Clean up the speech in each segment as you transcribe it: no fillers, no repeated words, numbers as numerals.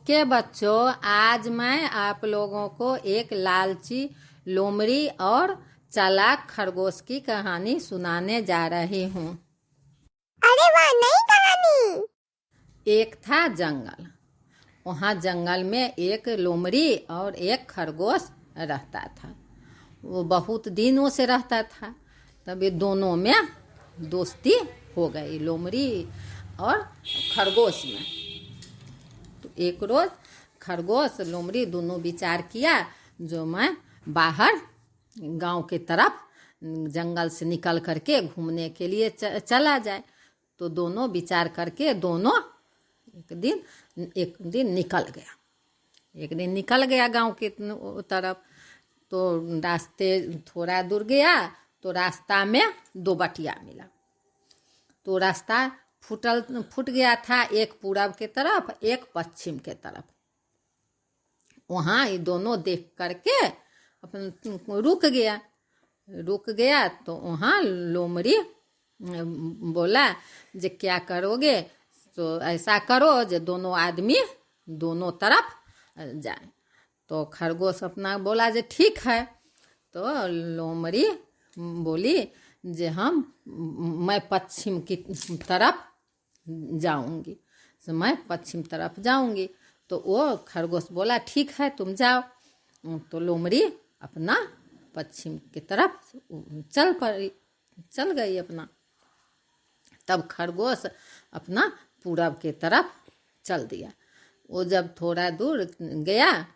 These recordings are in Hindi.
नमस्ते बच्चों, आज मैं आप लोगों को एक लालची लोमड़ी और चालाक खरगोश की कहानी सुनाने जा रही हूँ। अरे वाह, नई कहानी। एक था जंगल। वहाँ जंगल में एक लोमड़ी और एक खरगोश रहता था। वो बहुत दिनों से रहता था। तभी दोनों में दोस्ती हो गई, लोमड़ी और खरगोश में। तो एक रोज खरगोश लोमड़ी दोनों विचार किया जो मैं बाहर गांव के तरफ जंगल से निकल करके घूमने के लिए चला जाए। तो दोनों विचार करके दोनों एक दिन निकल गया गांव के तरफ। तो रास्ते थोड़ा दूर गया तो रास्ता में दो बटिया मिला। तो रास्ता फूट गया था, एक पूरब के तरफ एक पश्चिम के तरफ। वहाँ ये दोनों देख करके अपन रुक गया। तो वहाँ लोमड़ी बोला जे क्या करोगे, तो ऐसा करो जो दोनों आदमी दोनों तरफ जाए। तो खरगोश अपना बोला जे ठीक है। तो लोमड़ी बोली जे मैं पश्चिम की तरफ जाऊंगी, तो मैं पश्चिम तरफ जाऊंगी। तो वो खरगोश बोला ठीक है तुम जाओ। तो लोमड़ी अपना पश्चिम की तरफ चल गई अपना। तब खरगोश अपना पूरब के तरफ चल दिया। वो जब थोड़ा दूर गया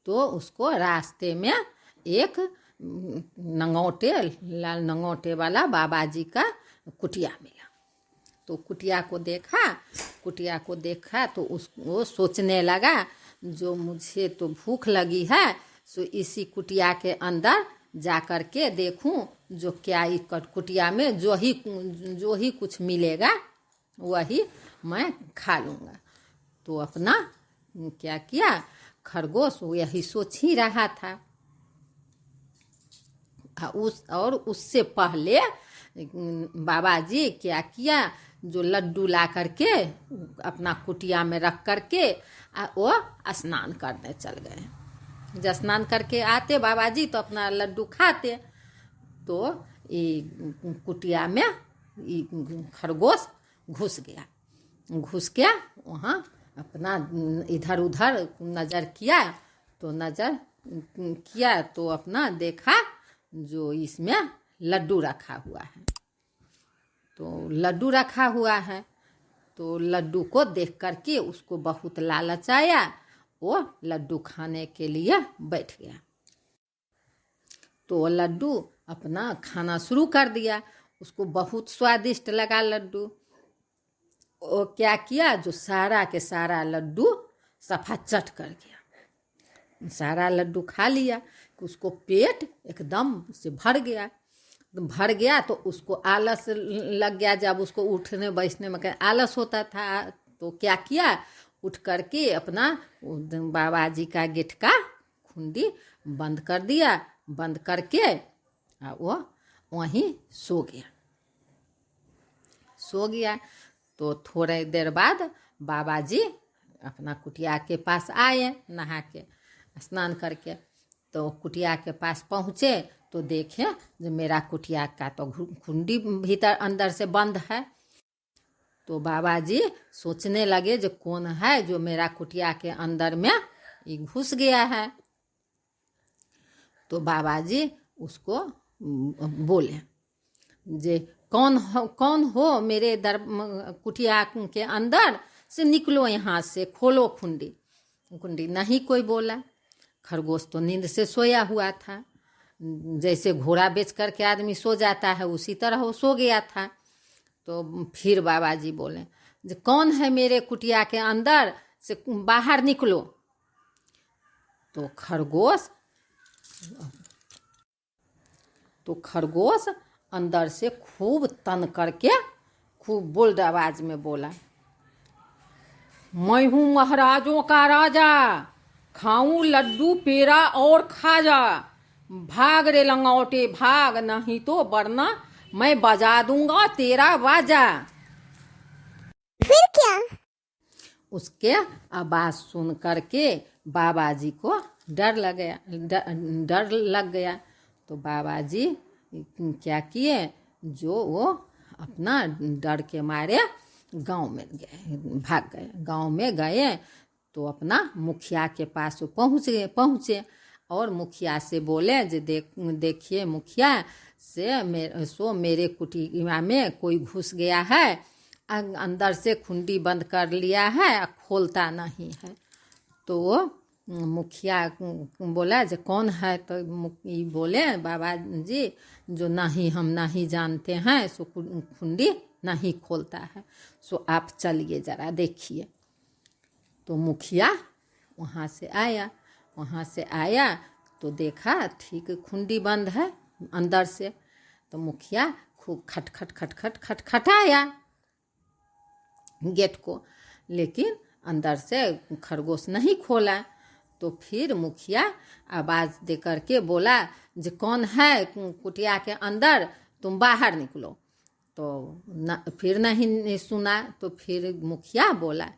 तो उसको रास्ते में एक लाल नंगोटे वाला बाबा जी का कुटिया मिला। तो कुटिया को देखा तो वो सोचने लगा जो मुझे तो भूख लगी है, सो इसी कुटिया के अंदर जा कर के देखूं जो क्या इस कुटिया में जो ही कुछ मिलेगा वही मैं खा लूँगा। तो अपना क्या किया, खरगोश यही सोच ही रहा था। उससे पहले बाबा जी क्या किया, जो लड्डू ला करके अपना कुटिया में रख करके वो स्नान करने चल गए। जब स्नान करके आते बाबा जी तो अपना लड्डू खाते। तो ये कुटिया में खरगोश घुस गया। वहाँ अपना इधर उधर नज़र किया तो अपना देखा जो इसमें लड्डू रखा हुआ है। तो लड्डू रखा हुआ है तो लड्डू को देख करके उसको बहुत लालच आया। वो लड्डू खाने के लिए बैठ गया। तो लड्डू अपना खाना शुरू कर दिया। उसको बहुत स्वादिष्ट लगा लड्डू। वो क्या किया, जो सारा के सारा लड्डू सफा चट कर गया। सारा लड्डू खा लिया। उसको पेट एकदम से भर गया। तो उसको आलस लग गया। जब उसको उठने बैठने में आलस होता था तो क्या किया, उठ करके अपना बाबा जी का गेट का कुंडी बंद कर दिया। बंद करके वो वहीं सो गया। तो थोड़ी देर बाद बाबा जी अपना कुटिया के पास आए, नहा के स्नान करके। तो कुटिया के पास पहुँचे तो देखे जो मेरा कुटिया का तो कुंडी भीतर अंदर से बंद है। तो बाबा जी सोचने लगे जो कौन है जो मेरा कुटिया के अंदर में ये घुस गया है। तो बाबा जी उसको बोले जे कौन हो मेरे कुटिया के अंदर से, निकलो यहाँ से, खोलो कुंडी। नहीं कोई बोला। खरगोश तो नींद से सोया हुआ था। जैसे घोड़ा बेच करके आदमी सो जाता है उसी तरह वो सो गया था। तो फिर बाबा जी बोले जो कौन है मेरे कुटिया के अंदर से, बाहर निकलो। तो खरगोश अंदर से खूब तन करके खूब बोल्ड आवाज में बोला, मैं हूँ महाराजों का राजा, खाऊं लड्डू पेड़ा और खाजा। भाग रे लंगोटे भाग, नहीं तो वरना मैं बजा दूंगा तेरा बाजा। फिर क्या? उसके आवाज़ सुन करके बाबा जी को डर लग गया। तो बाबा जी क्या किए, जो वो अपना डर के मारे गांव में भाग गए। गांव में गए तो अपना मुखिया के पास पहुँचे और मुखिया से बोले जे देखिए मुखिया से मेरे कुटिया में कोई घुस गया है, अंदर से कुंडी बंद कर लिया है, खोलता नहीं है। तो वो मुखिया बोला जे कौन है, तो ये बोले बाबा जी जो नहीं हम नहीं जानते हैं, सो कुंडी नहीं खोलता है, सो आप चलिए ज़रा देखिए। तो मुखिया वहाँ से आया तो देखा ठीक कुंडी बंद है अंदर से। तो मुखिया खूब खटखटाया गेट को, लेकिन अंदर से खरगोश नहीं खोला। तो फिर मुखिया आवाज़ दे करके बोला जे कौन है कुटिया के अंदर, तुम बाहर निकलो। तो फिर नहीं सुना। तो फिर मुखिया बोला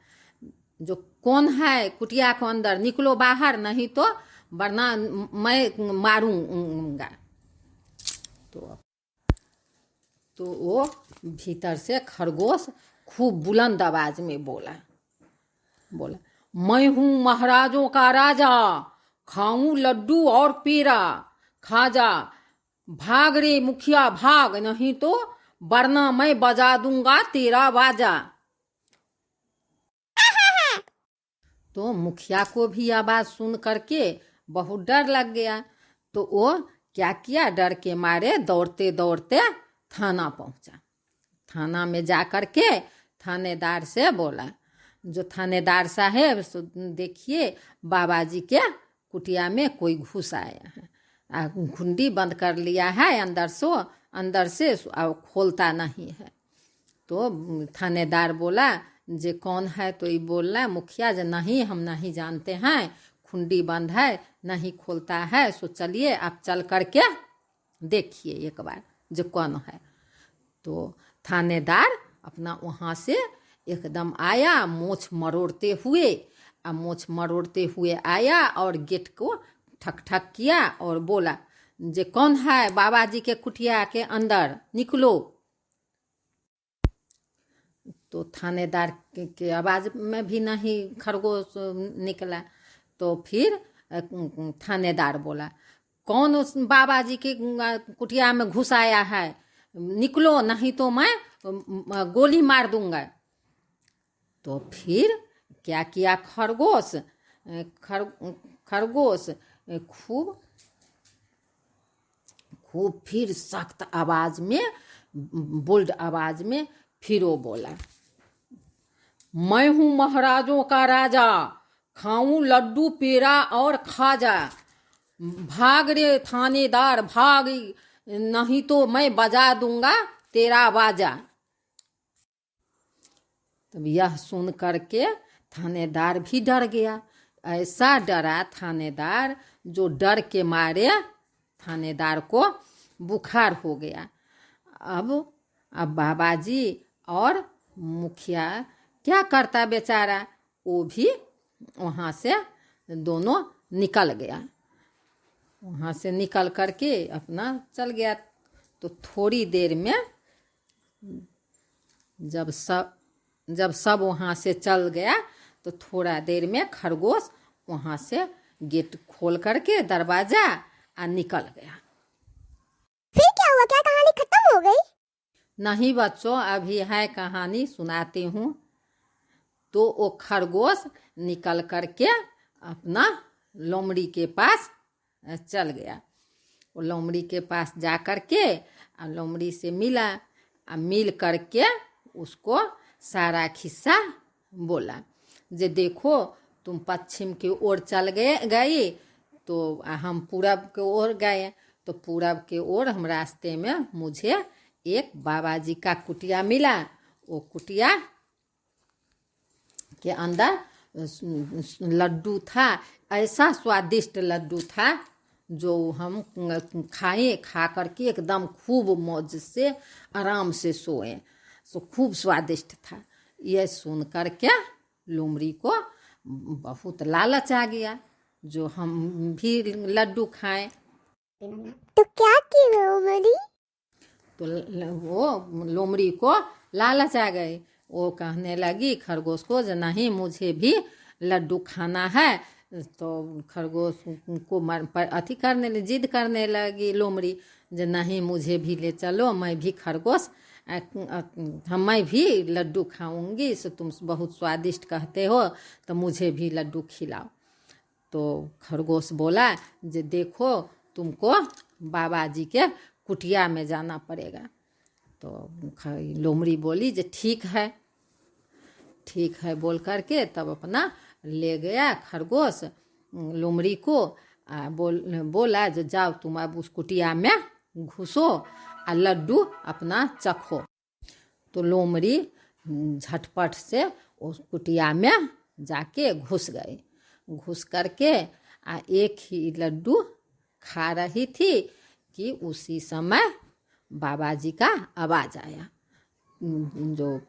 जो कौन है कुटिया के अंदर, निकलो बाहर, नहीं तो वरना मैं मारूंगा। तो वो भीतर से खरगोश खूब बुलंद आवाज में बोला मैं हूँ महाराजों का राजा, खाऊं लड्डू और पेड़ा, खाजा, भाग रे मुखिया भाग, नहीं तो वरना मैं बजा दूंगा तेरा बाजा। तो मुखिया को भी आवाज सुन करके बहुत डर लग गया। तो वो क्या किया, डर के मारे दौड़ते दौड़ते थाना पहुंचा। थाना में जा कर के थानेदार से बोला जो थानेदार साहेब देखिए बाबा जी के कुटिया में कोई घुस आया है, कुंडी बंद कर लिया है अंदर से खोलता नहीं है। तो थानेदार बोला जे कौन है, तो ये बोल रहा मुखिया जे नहीं हम नहीं जानते हैं, कुंडी बंद है नहीं खोलता है, सो चलिए आप चल करके देखिए एक बार जो कौन है। तो थानेदार अपना वहाँ से एकदम आया मूछ मरोड़ते हुए आया और गेट को ठक ठक किया और बोला जे कौन है बाबा जी के कुटिया के अंदर, निकलो। तो थानेदार के आवाज में भी नहीं खरगोश निकला। तो फिर थानेदार बोला कौन उस बाबा जी के कुटिया में घुस आया है, निकलो नहीं तो मैं गोली मार दूंगा। तो फिर क्या किया खरगोश खूब फिर सख्त आवाज में, बोल्ड आवाज में फिर वो बोला मैं हूँ महाराजों का राजा, खाऊं लड्डू पेड़ा और खाजा, भाग रे थानेदार भाग, नहीं तो मैं बजा दूंगा तेरा बाजा। तब यह सुन करके थानेदार भी डर गया। ऐसा डरा थानेदार जो डर के मारे थानेदार को बुखार हो गया। अब बाबा जी और मुखिया क्या करता बेचारा, वो भी वहाँ से दोनों निकल गया। वहाँ से निकल करके अपना चल गया। तो थोड़ी देर में जब सब वहाँ से चल गया तो थोड़ा देर में खरगोश वहाँ से गेट खोल करके दरवाजा निकल गया। फिर क्या हुआ, क्या कहानी खत्म हो गई? नहीं बच्चों, अभी है कहानी, सुनाती हूँ। तो वो खरगोश निकल करके अपना लोमड़ी के पास चल गया। वो लोमड़ी के पास जा करके लोमड़ी से मिला, मिल करके उसको सारा खिस्सा बोला जे देखो तुम पश्चिम की ओर चल गई तो हम पूरब के ओर गए, तो पूरब के ओर हम रास्ते में मुझे एक बाबा जी का कुटिया मिला। वो कुटिया के अंदर लड्डू था, ऐसा स्वादिष्ट लड्डू था जो हम खा करके एकदम खूब मौज से आराम से सोए। सो खूब स्वादिष्ट था। ये सुन करके लोमड़ी को बहुत लालच आ गया जो हम भी लड्डू खाएं। तो क्या की लोमड़ी? तो वो लोमड़ी को लालच आ गई। वो कहने लगी खरगोश को जो नहीं मुझे भी लड्डू खाना है। तो खरगोश को अथी करने जिद करने लगी लोमड़ी जो नहीं मुझे भी ले चलो, मैं भी खरगोश मैं भी लड्डू खाऊंगी, सो तुम बहुत स्वादिष्ट कहते हो तो मुझे भी लड्डू खिलाओ। तो खरगोश बोला जे देखो तुमको बाबा जी के कुटिया में जाना पड़ेगा। तो लोमड़ी बोली जे ठीक है बोल करके तब अपना ले गया खरगोश लोमड़ी को। बोला जो जाओ तुम अब उस कुटिया में घुसो और लड्डू अपना चखो। तो लोमड़ी झटपट से उस कुटिया में जाके घुस गई। घुस करके एक ही लड्डू खा रही थी कि उसी समय बाबा जी का आवाज़ आया। जो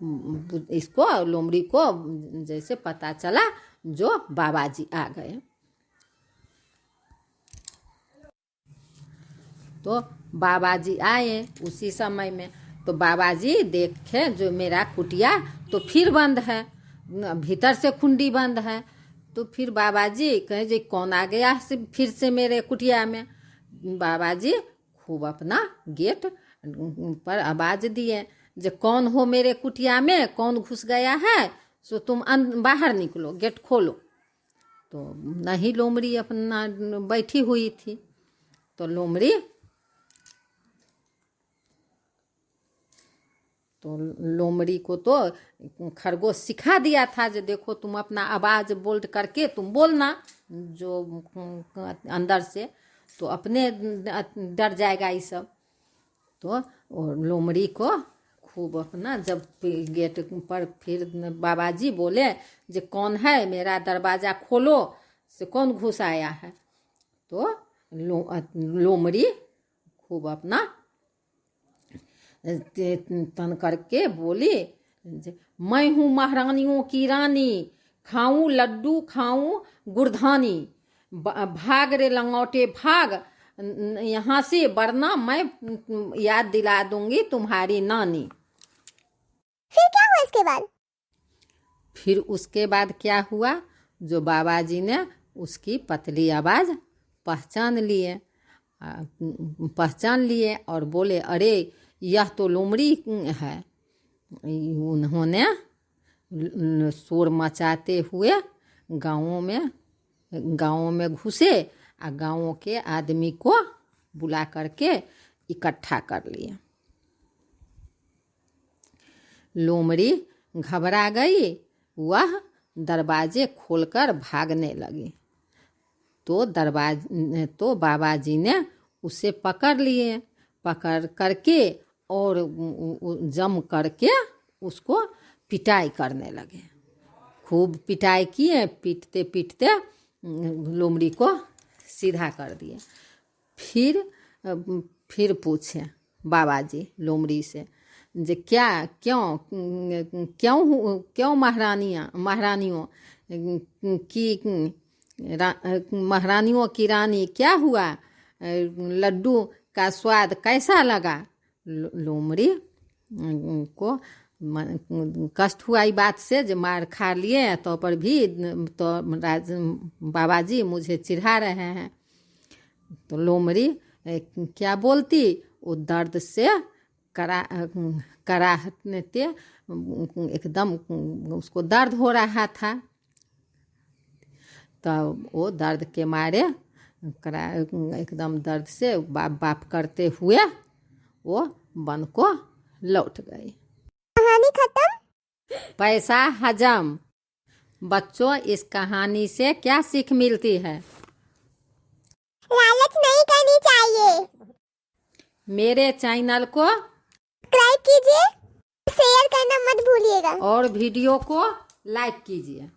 इसको लोमड़ी को जैसे पता चला जो बाबा जी आ गए। तो बाबा जी आए उसी समय में। तो बाबा जी देखे जो मेरा कुटिया तो फिर बंद है, भीतर से कुंडी बंद है। तो फिर बाबा जी कहे जी कौन आ गया फिर से मेरे कुटिया में। बाबा जी खूब अपना गेट पर आवाज़ दिए जो कौन हो मेरे कुटिया में, कौन घुस गया है, सो तुम बाहर निकलो, गेट खोलो। तो नहीं लोमड़ी अपना बैठी हुई थी। तो लोमड़ी को तो खरगोश सिखा दिया था जो देखो तुम अपना आवाज़ बोल्ड करके तुम बोलना जो अंदर से, तो अपने डर जाएगा ये सब। तो लोमड़ी को खूब अपना जब गेट पर फिर बाबा जी बोले जो कौन है मेरा दरवाज़ा खोलो, से कौन घुस आया है। तो लोमड़ी खूब अपना तन करके बोली मैं हूँ महारानियों की रानी, खाऊं लड्डू खाऊं गुड़धानी, भाग रे लंगोटे भाग यहाँ से, वरना मैं याद दिला दूंगी तुम्हारी नानी। फिर क्या हुआ इसके बाद? फिर उसके बाद क्या हुआ जो बाबा जी ने उसकी पतली आवाज़ पहचान लिए और बोले अरे यह तो लोमड़ी है। उन्होंने शोर मचाते हुए गाँवों में घुसे और गाँवों के आदमी को बुला करके इकट्ठा कर लिए। लोमड़ी घबरा गई, वह दरवाजे खोलकर भागने लगी। तो बाबा जी ने उसे पकड़ लिए, पकड़ करके और जम करके उसको पिटाई करने लगे। खूब पिटाई किए, पीटते पीटते लोमड़ी को सीधा कर दिए। फिर पूछे बाबा जी लोमड़ी से जे क्यों महारानियों की रानी क्या हुआ, लड्डू का स्वाद कैसा लगा। लोमड़ी को कष्ट हुआ ई बात से जो मार खा लिए तो पर भी तो बाबा जी मुझे चिढ़ा रहे हैं। तो लोमड़ी क्या बोलती, वो दर्द से कराहते एकदम उसको दर्द हो रहा था। तो वो दर्द के मारे एकदम दर्द से बाप करते हुए वो वन को लौट गई। कहानी खत्म। पैसा हजम। बच्चों इस कहानी से क्या सीख मिलती है? लालच नहीं करनी चाहिए। मेरे चैनल को सब्सक्राइब कीजिए, शेयर करना मत भूलिएगा और वीडियो को लाइक कीजिए।